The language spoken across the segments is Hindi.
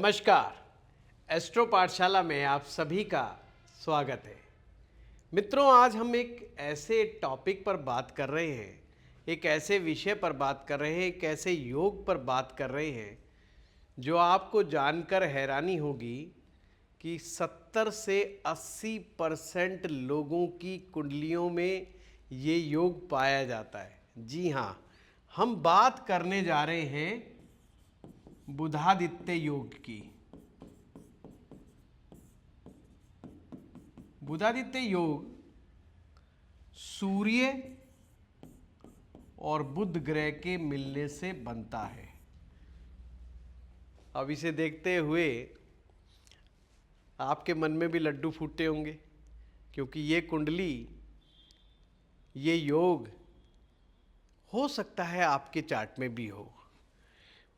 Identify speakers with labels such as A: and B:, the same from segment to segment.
A: नमस्कार। एस्ट्रो पाठशाला में आप सभी का स्वागत है। मित्रों, आज हम एक ऐसे टॉपिक पर बात कर रहे हैं, एक ऐसे विषय पर बात कर रहे हैं, एक ऐसे योग पर बात कर रहे हैं जो आपको जानकर हैरानी होगी कि 70 से 80% लोगों की कुंडलियों में ये योग पाया जाता है। जी हाँ, हम बात करने जा रहे हैं बुधादित्य योग की। बुधादित्य योग सूर्य और बुध ग्रह के मिलने से बनता है। अब इसे देखते हुए आपके मन में भी लड्डू फूटे होंगे, क्योंकि ये कुंडली, ये योग हो सकता है आपके चार्ट में भी हो।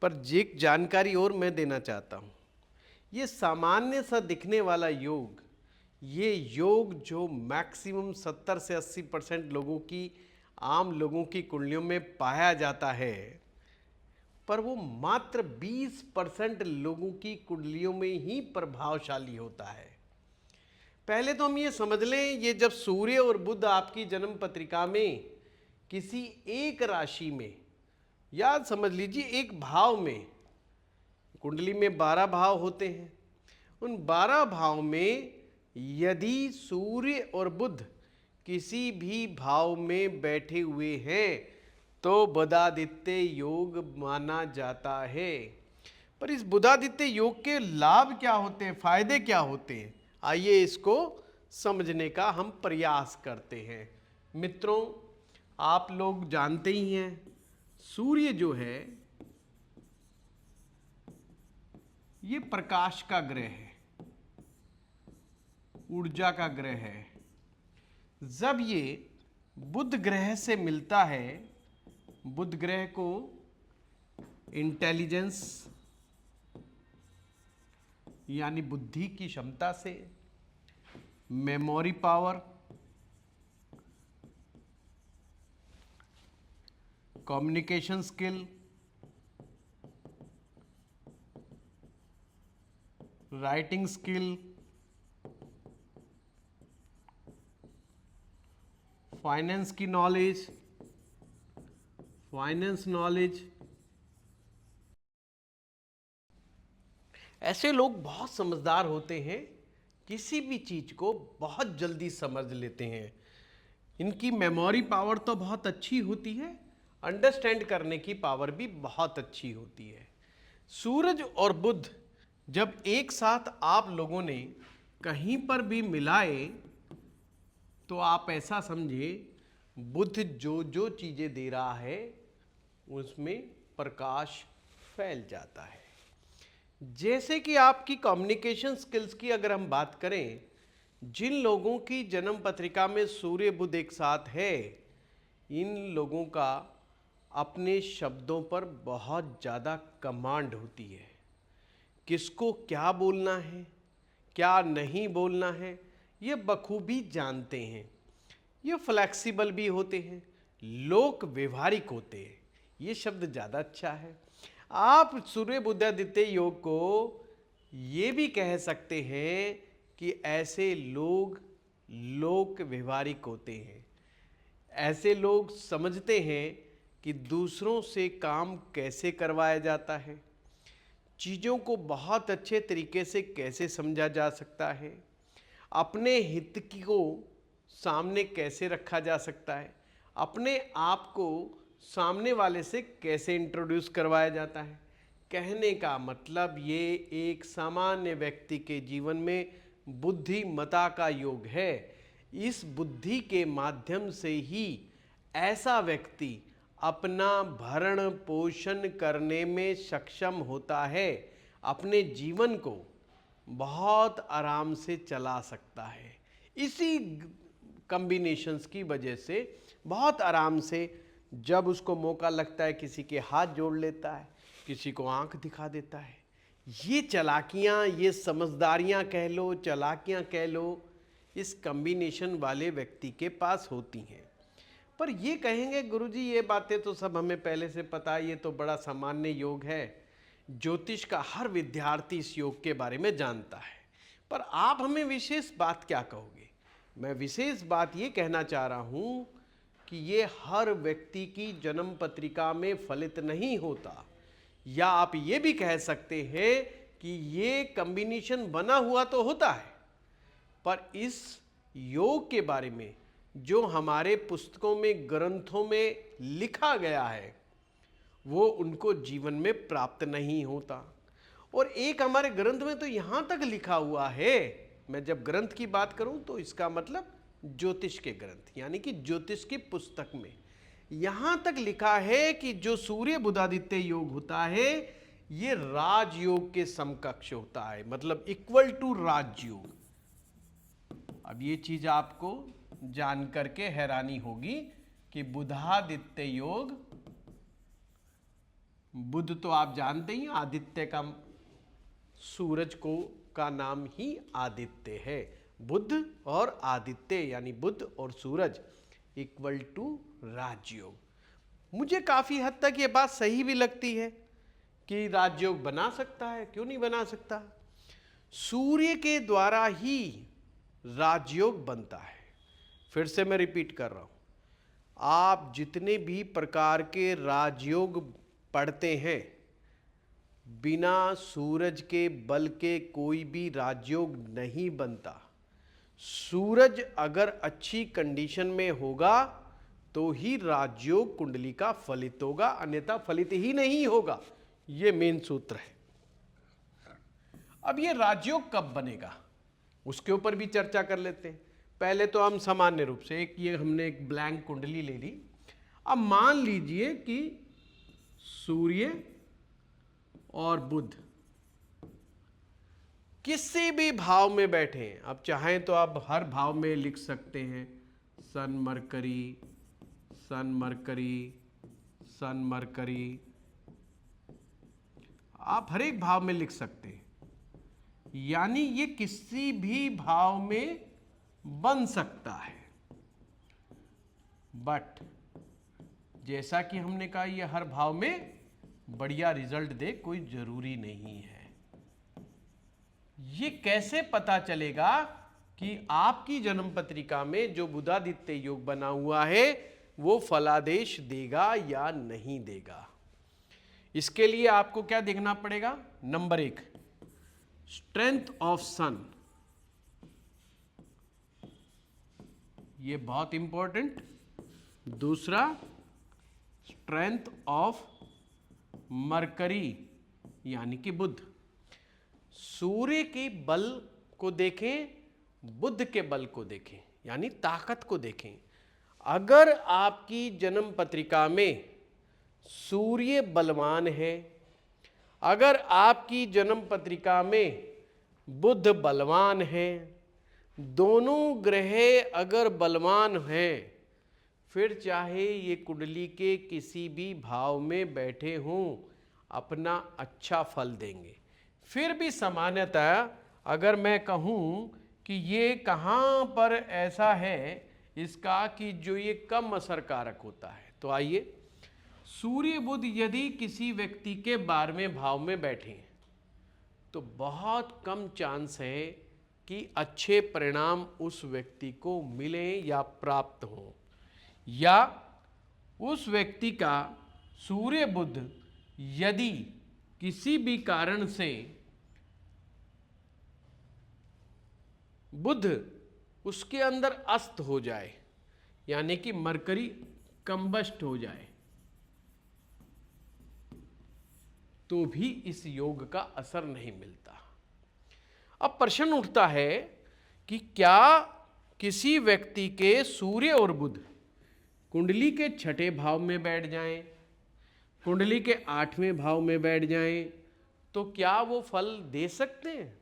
A: पर एक जानकारी और मैं देना चाहता हूँ। ये सामान्य सा दिखने वाला योग, ये योग जो मैक्सिमम 70 से 80% लोगों की, आम लोगों की कुंडलियों में पाया जाता है, पर वो मात्र 20% लोगों की कुंडलियों में ही प्रभावशाली होता है। पहले तो हम ये समझ लें, ये जब सूर्य और बुध आपकी जन्म पत्रिका में किसी एक राशि में, याद समझ लीजिए एक भाव में, कुंडली में 12 भाव होते हैं, उन 12 भाव में यदि सूर्य और बुध किसी भी भाव में बैठे हुए हैं तो बुधादित्य योग माना जाता है। पर इस बुधादित्य योग के लाभ क्या होते हैं, फायदे क्या होते हैं, आइए इसको समझने का हम प्रयास करते हैं। मित्रों, आप लोग जानते ही हैं, सूर्य जो है ये प्रकाश का ग्रह है, ऊर्जा का ग्रह है। जब ये बुध ग्रह से मिलता है, बुध ग्रह को इंटेलिजेंस यानी बुद्धि की क्षमता से, memory power, communication skill, writing skill, finance की नॉलेज, फाइनेंस नॉलेज, ऐसे लोग बहुत समझदार होते हैं, किसी भी चीज को बहुत जल्दी समझ लेते हैं। इनकी मेमोरी पावर तो बहुत अच्छी होती है, अंडरस्टैंड करने की पावर भी बहुत अच्छी होती है। सूरज और बुध जब एक साथ आप लोगों ने कहीं पर भी मिलाए तो आप ऐसा समझे, बुध जो जो चीजें दे रहा है उसमें प्रकाश फैल जाता है। जैसे कि आपकी कम्युनिकेशन स्किल्स की अगर हम बात करें, जिन लोगों की जन्म पत्रिका में सूर्य बुध एक साथ है, इन लोगों का अपने शब्दों पर बहुत ज़्यादा कमांड होती है। किसको क्या बोलना है, क्या नहीं बोलना है, ये बखूबी जानते हैं। ये फ्लेक्सिबल भी होते हैं, लोक व्यवहारिक होते हैं। ये शब्द ज़्यादा अच्छा है। आप सूर्य बुधादित्य योग को ये भी कह सकते हैं कि ऐसे लोग लोक व्यवहारिक होते हैं। ऐसे लोग समझते हैं कि दूसरों से काम कैसे करवाया जाता है, चीज़ों को बहुत अच्छे तरीके से कैसे समझा जा सकता है, अपने हित को सामने कैसे रखा जा सकता है, अपने आप को सामने वाले से कैसे इंट्रोड्यूस करवाया जाता है। कहने का मतलब ये एक सामान्य व्यक्ति के जीवन में बुद्धिमत्ता का योग है। इस बुद्धि के माध्यम से ही ऐसा व्यक्ति अपना भरण पोषण करने में सक्षम होता है, अपने जीवन को बहुत आराम से चला सकता है। इसी कॉम्बिनेशंस की वजह से बहुत आराम से जब उसको मौका लगता है किसी के हाथ जोड़ लेता है, किसी को आंख दिखा देता है। ये चालाकियाँ, ये समझदारियाँ कह लो, चालाकियाँ कह लो, इस कॉम्बिनेशन वाले व्यक्ति के पास होती हैं। पर ये कहेंगे गुरुजी ये बातें तो सब हमें पहले से पता है, ये तो बड़ा सामान्य योग है, ज्योतिष का हर विद्यार्थी इस योग के बारे में जानता है, पर आप हमें विशेष बात क्या कहोगे? मैं विशेष बात ये कहना चाह रहा हूँ कि ये हर व्यक्ति की जन्म पत्रिका में फलित नहीं होता, या आप ये भी कह सकते हैं कि ये कॉम्बिनेशन बना हुआ तो होता है, पर इस योग के बारे में जो हमारे पुस्तकों में, ग्रंथों में लिखा गया है, वो उनको जीवन में प्राप्त नहीं होता। और एक हमारे ग्रंथ में तो यहाँ तक लिखा हुआ है, मैं जब ग्रंथ की बात करूँ तो इसका मतलब ज्योतिष के ग्रंथ, यानी कि ज्योतिष की पुस्तक में यहाँ तक लिखा है कि जो सूर्य बुधादित्य योग होता है ये राजयोग के समकक्ष होता है, मतलब इक्वल टू राजयोग। अब ये चीज आपको जान करके हैरानी होगी कि बुधादित्य योग, बुध तो आप जानते ही, आदित्य का, सूरज को का नाम ही आदित्य है। बुध और आदित्य यानी बुध और सूरज इक्वल टू राजयोग। मुझे काफी हद तक ये बात सही भी लगती है कि राजयोग बना सकता है, क्यों नहीं बना सकता। सूर्य के द्वारा ही राजयोग बनता है। फिर से मैं रिपीट कर रहा हूं, आप जितने भी प्रकार के राजयोग पढ़ते हैं, बिना सूरज के बल के कोई भी राजयोग नहीं बनता। सूरज अगर अच्छी कंडीशन में होगा तो ही राजयोग कुंडली का फलित होगा, अन्यथा फलित ही नहीं होगा। यह मेन सूत्र है। अब ये राजयोग कब बनेगा उसके ऊपर भी चर्चा कर लेते हैं। पहले तो हम सामान्य रूप से हमने एक ब्लैंक कुंडली ले ली। अब मान लीजिए कि सूर्य और बुध किसी भी भाव में बैठे हैं। अब चाहें तो आप हर भाव में लिख सकते हैं, सन मरकरी, सन मरकरी, सन मरकरी, आप हर एक भाव में लिख सकते हैं, यानी ये किसी भी भाव में बन सकता है। बट जैसा कि हमने कहा, ये हर भाव में बढ़िया रिजल्ट दे कोई जरूरी नहीं है। ये कैसे पता चलेगा कि आपकी जन्म पत्रिका में जो बुधादित्य योग बना हुआ है वो फलादेश देगा या नहीं देगा? इसके लिए आपको क्या देखना पड़ेगा? नंबर 1, स्ट्रेंथ ऑफ सन, ये बहुत इंपॉर्टेंट। दूसरा, स्ट्रेंथ ऑफ मरकरी यानी कि बुध। सूर्य के बल को देखें, बुध के बल को देखें, यानी ताकत को देखें। अगर आपकी जन्म पत्रिका में सूर्य बलवान है, अगर आपकी जन्म पत्रिका में बुध बलवान है, दोनों ग्रह अगर बलवान हैं, फिर चाहे ये कुंडली के किसी भी भाव में बैठे हों, अपना अच्छा फल देंगे। फिर भी सामान्यतः अगर मैं कहूँ कि ये कहाँ पर ऐसा है इसका कि जो ये कम असर कारक होता है, तो आइए, सूर्य बुध यदि किसी व्यक्ति के 12वें भाव में बैठे तो बहुत कम चांस है कि अच्छे परिणाम उस व्यक्ति को मिलें या प्राप्त हों, या उस व्यक्ति का सूर्य बुध यदि किसी भी कारण से बुध उसके अंदर अस्त हो जाए, यानी कि मरकरी कंबस्ट हो जाए, तो भी इस योग का असर नहीं मिलता। अब प्रश्न उठता है कि क्या किसी व्यक्ति के सूर्य और बुध कुंडली के 6ठे भाव में बैठ जाएं, कुंडली के 8वें भाव में बैठ जाएं, तो क्या वो फल दे सकते हैं?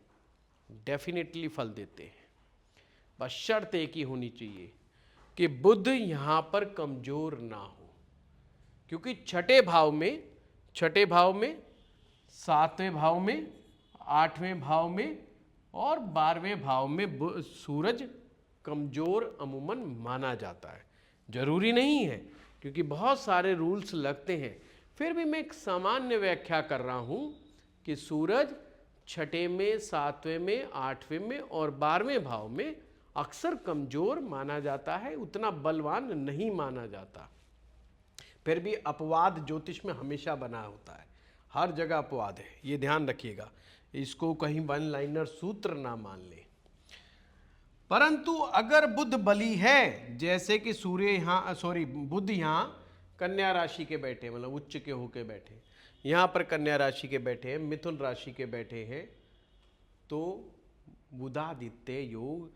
A: डेफिनेटली फल देते हैं। बस शर्त एक ही होनी चाहिए कि बुध यहां पर कमजोर ना हो, क्योंकि 6ठे भाव में, 7वें भाव में, 8वें भाव में और 12वें भाव में सूरज कमजोर अमूमन माना जाता है। जरूरी नहीं है, क्योंकि बहुत सारे रूल्स लगते हैं। फिर भी मैं एक सामान्य व्याख्या कर रहा हूं कि सूरज छठे में, सातवें में, आठवें में और 12वें भाव में अक्सर कमजोर माना जाता है, उतना बलवान नहीं माना जाता। फिर भी अपवाद ज्योतिष में हमेशा बना होता है, हर जगह अपवाद है, ये ध्यान रखिएगा, इसको कहीं वन लाइनर सूत्र ना मान ले। परंतु अगर बुध बली है, जैसे कि सूर्य यहाँ बुध यहाँ कन्या राशि के बैठे, मतलब उच्च के होके बैठे, यहाँ पर कन्या राशि के बैठे हैं, मिथुन राशि के बैठे हैं, तो बुधादित्य योग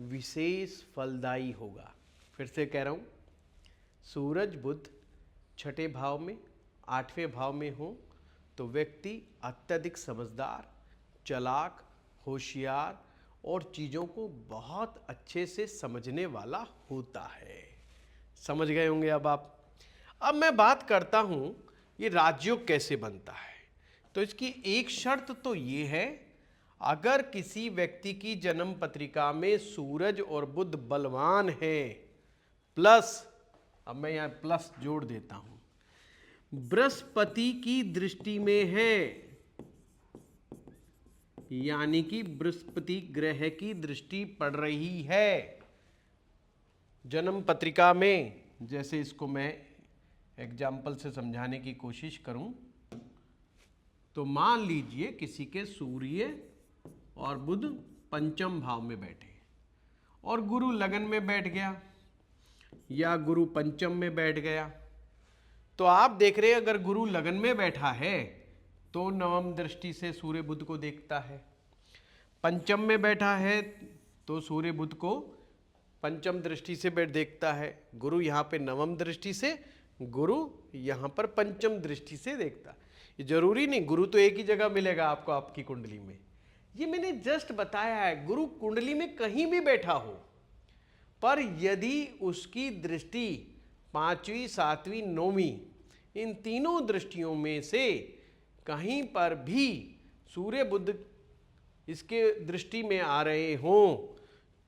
A: विशेष फलदायी होगा। फिर से कह रहा हूँ, सूरज बुध छठे भाव में, आठवें भाव में हो तो व्यक्ति अत्यधिक समझदार, चालाक, होशियार और चीज़ों को बहुत अच्छे से समझने वाला होता है। समझ गए होंगे अब आप। अब मैं बात करता हूँ ये राजयोग कैसे बनता है। तो इसकी एक शर्त तो ये है, अगर किसी व्यक्ति की जन्म पत्रिका में सूरज और बुध बलवान है, प्लस, अब मैं यहाँ प्लस जोड़ देता हूँ, बृहस्पति की दृष्टि में है, यानी कि बृहस्पति ग्रह की दृष्टि पड़ रही है जन्म पत्रिका में। जैसे इसको मैं एग्जाम्पल से समझाने की कोशिश करूं, तो मान लीजिए किसी के सूर्य और बुध पंचम भाव में बैठे और गुरु लगन में बैठ गया या गुरु पंचम में बैठ गया, तो आप देख रहे हैं अगर गुरु लगन में बैठा है तो नवम दृष्टि से सूर्य बुध को देखता है, पंचम में बैठा है तो सूर्य बुध को पंचम दृष्टि से देखता है, गुरु यहाँ पे नवम दृष्टि से, गुरु यहाँ पर पंचम दृष्टि से देखता है। ये जरूरी नहीं गुरु तो एक ही जगह मिलेगा आपको आपकी कुंडली में, ये मैंने जस्ट बताया है, गुरु कुंडली में कहीं भी बैठा हो, पर यदि उसकी दृष्टि पांचवी, सातवीं, नौवीं, इन तीनों दृष्टियों में से कहीं पर भी सूर्य बुध इसके दृष्टि में आ रहे हों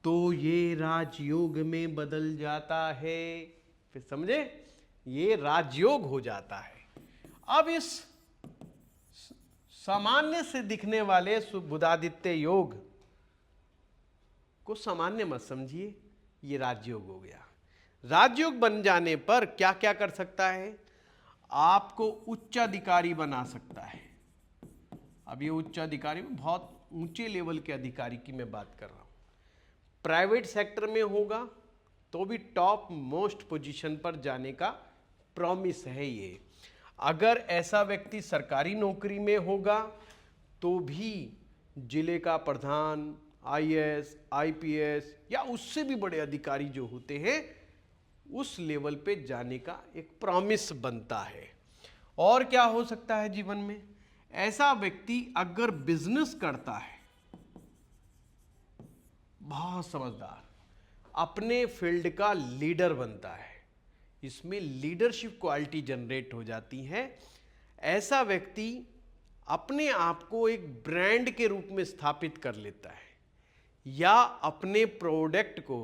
A: तो ये राजयोग में बदल जाता है। फिर समझे, ये राजयोग हो जाता है। अब इस सामान्य से दिखने वाले बुधादित्य योग को सामान्य मत समझिए, ये राजयोग हो गया। राजयोग बन जाने पर क्या क्या कर सकता है, आपको उच्चाधिकारी बना सकता है। अब ये उच्चाधिकारी में बहुत ऊंचे लेवल के अधिकारी की मैं बात कर रहा हूं। प्राइवेट सेक्टर में होगा तो भी टॉप मोस्ट पोजीशन पर जाने का प्रॉमिस है ये। अगर ऐसा व्यक्ति सरकारी नौकरी में होगा तो भी जिले का प्रधान, आईएएस, आईपीएस या उससे भी बड़े अधिकारी जो होते हैं उस लेवल पे जाने का एक प्रॉमिस बनता है। और क्या हो सकता है जीवन में, ऐसा व्यक्ति अगर बिजनेस करता है, बहुत समझदार, अपने फील्ड का लीडर बनता है, इसमें लीडरशिप क्वालिटी जनरेट हो जाती है। ऐसा व्यक्ति अपने आप को एक ब्रांड के रूप में स्थापित कर लेता है या अपने प्रोडक्ट को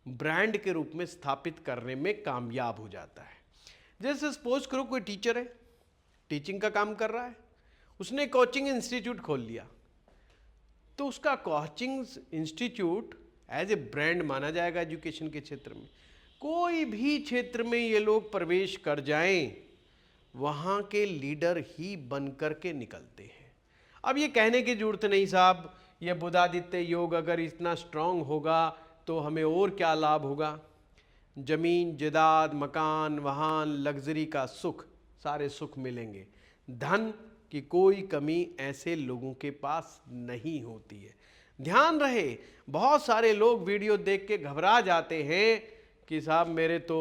A: ब्रांड के रूप में स्थापित करने में कामयाब हो जाता है। जैसे सपोज करो कोई टीचर है, टीचिंग का काम कर रहा है, उसने कोचिंग इंस्टीट्यूट खोल लिया, तो उसका coaching institute as a brand माना जाएगा एजुकेशन के क्षेत्र में। कोई भी क्षेत्र में ये लोग प्रवेश कर जाएं, वहाँ के लीडर ही बन कर के निकलते हैं। अब ये कहने की जरूरत नहीं साहब, ये बुधादित्य योग अगर इतना स्ट्रांग होगा तो हमें और क्या लाभ होगा। जमीन जायदाद, मकान, वाहन, लग्जरी का सुख, सारे सुख मिलेंगे। धन की कोई कमी ऐसे लोगों के पास नहीं होती है। ध्यान रहे, बहुत सारे लोग वीडियो देख के घबरा जाते हैं कि साहब मेरे तो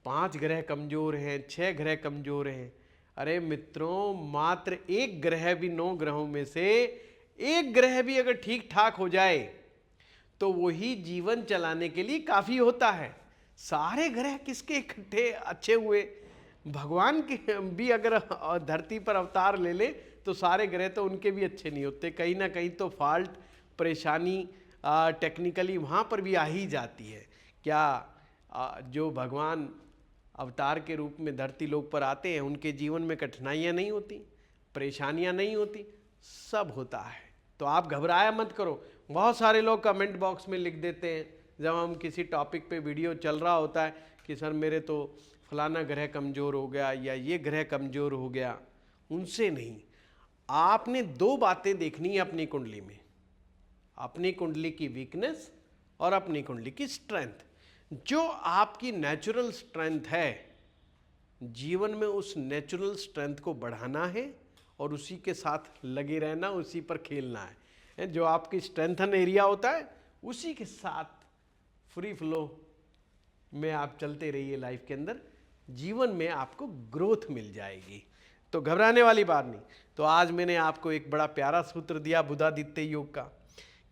A: 5 ग्रह कमजोर हैं, 6 ग्रह कमजोर हैं। अरे मित्रों, मात्र एक ग्रह भी 9 ग्रहों में से एक ग्रह भी अगर ठीक ठाक हो जाए तो वही जीवन चलाने के लिए काफी होता है। सारे ग्रह किसके इकट्ठे अच्छे हुए, भगवान के भी अगर धरती पर अवतार ले ले तो सारे ग्रह तो उनके भी अच्छे नहीं होते, कहीं ना कहीं तो फॉल्ट, परेशानी टेक्निकली वहाँ पर भी आ ही जाती है। क्या जो भगवान अवतार के रूप में धरती लोक पर आते हैं उनके जीवन में कठिनाइयाँ नहीं होती, परेशानियाँ नहीं होती? सब होता है। तो आप घबराया मत करो। बहुत सारे लोग कमेंट बॉक्स में लिख देते हैं जब हम किसी टॉपिक पे वीडियो चल रहा होता है कि सर मेरे तो फलाना ग्रह कमज़ोर हो गया या ये ग्रह कमज़ोर हो गया। उनसे नहीं, आपने दो बातें देखनी है अपनी कुंडली में, अपनी कुंडली की वीकनेस और अपनी कुंडली की स्ट्रेंथ। जो आपकी नेचुरल स्ट्रेंथ है, जीवन में उस नेचुरल स्ट्रेंथ को बढ़ाना है और उसी के साथ लगे रहना, उसी पर खेलना है। जो आपकी स्ट्रेंथन एरिया होता है उसी के साथ फ्री फ्लो में आप चलते रहिए लाइफ के अंदर, जीवन में आपको ग्रोथ मिल जाएगी। तो घबराने वाली बात नहीं। तो आज मैंने आपको एक बड़ा प्यारा सूत्र दिया बुधादित्य योग का,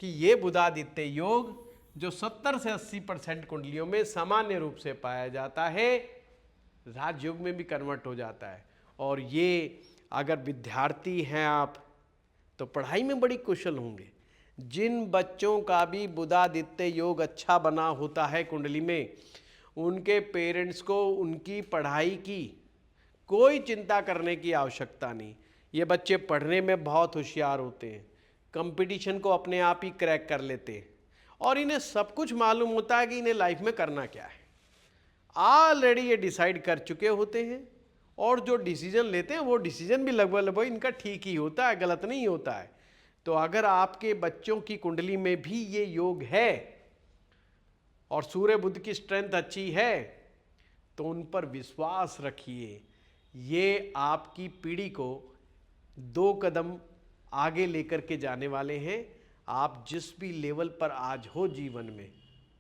A: कि ये बुधादित्य योग जो 70 से 80% कुंडलियों में सामान्य रूप से पाया जाता है, राजयोग में भी कन्वर्ट हो जाता है। और ये अगर विद्यार्थी हैं आप तो पढ़ाई में बड़ी कुशल होंगे। जिन बच्चों का भी बुधादित्य योग अच्छा बना होता है कुंडली में, उनके पेरेंट्स को उनकी पढ़ाई की कोई चिंता करने की आवश्यकता नहीं। ये बच्चे पढ़ने में बहुत होशियार होते हैं, कंपटीशन को अपने आप ही क्रैक कर लेते हैं और इन्हें सब कुछ मालूम होता है कि इन्हें लाइफ में करना क्या है। ऑलरेडी ये डिसाइड कर चुके होते हैं और जो डिसीजन लेते हैं वो डिसीजन भी लगभग इनका ठीक ही होता है, गलत नहीं होता है। तो अगर आपके बच्चों की कुंडली में भी ये योग है और सूर्य बुध की स्ट्रेंथ अच्छी है तो उन पर विश्वास रखिए, ये आपकी पीढ़ी को 2 कदम आगे लेकर के जाने वाले हैं। आप जिस भी लेवल पर आज हो जीवन में,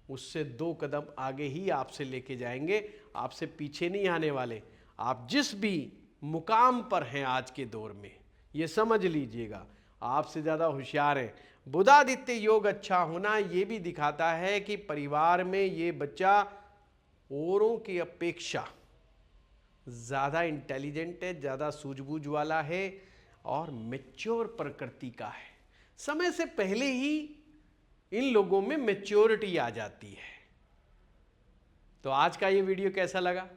A: उससे 2 कदम आगे ही आपसे लेके जाएंगे, आपसे पीछे नहीं आने वाले। आप जिस भी मुकाम पर हैं आज के दौर में, ये समझ लीजिएगा आपसे ज़्यादा होशियार हैं। बुधादित्य योग अच्छा होना ये भी दिखाता है कि परिवार में ये बच्चा औरों की अपेक्षा ज़्यादा इंटेलिजेंट है, ज़्यादा सूझबूझ वाला है और मैच्योर प्रकृति का है। समय से पहले ही इन लोगों में मैच्योरिटी आ जाती है। तो आज का ये वीडियो कैसा लगा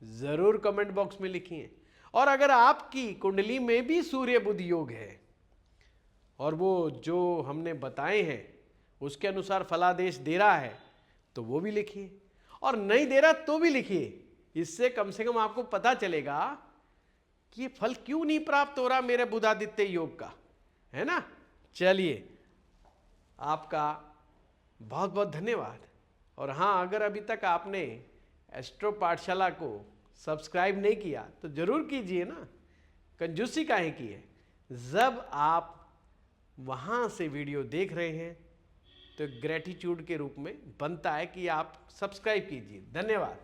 A: ज़रूर कमेंट बॉक्स में लिखिए। और अगर आपकी कुंडली में भी सूर्य बुध योग है और वो जो हमने बताए हैं उसके अनुसार फलादेश दे रहा है तो वो भी लिखिए, और नहीं दे रहा तो भी लिखिए। इससे कम से कम आपको पता चलेगा कि ये फल क्यों नहीं प्राप्त हो रहा मेरे बुधादित्य योग का, है ना। चलिए, आपका बहुत बहुत धन्यवाद। और हाँ, अगर अभी तक आपने एस्ट्रो पाठशाला को सब्सक्राइब नहीं किया तो जरूर कीजिए ना, कंजूसी काहे की है। जब आप वहाँ से वीडियो देख रहे हैं तो ग्रेटिट्यूड के रूप में बनता है कि आप सब्सक्राइब कीजिए। धन्यवाद।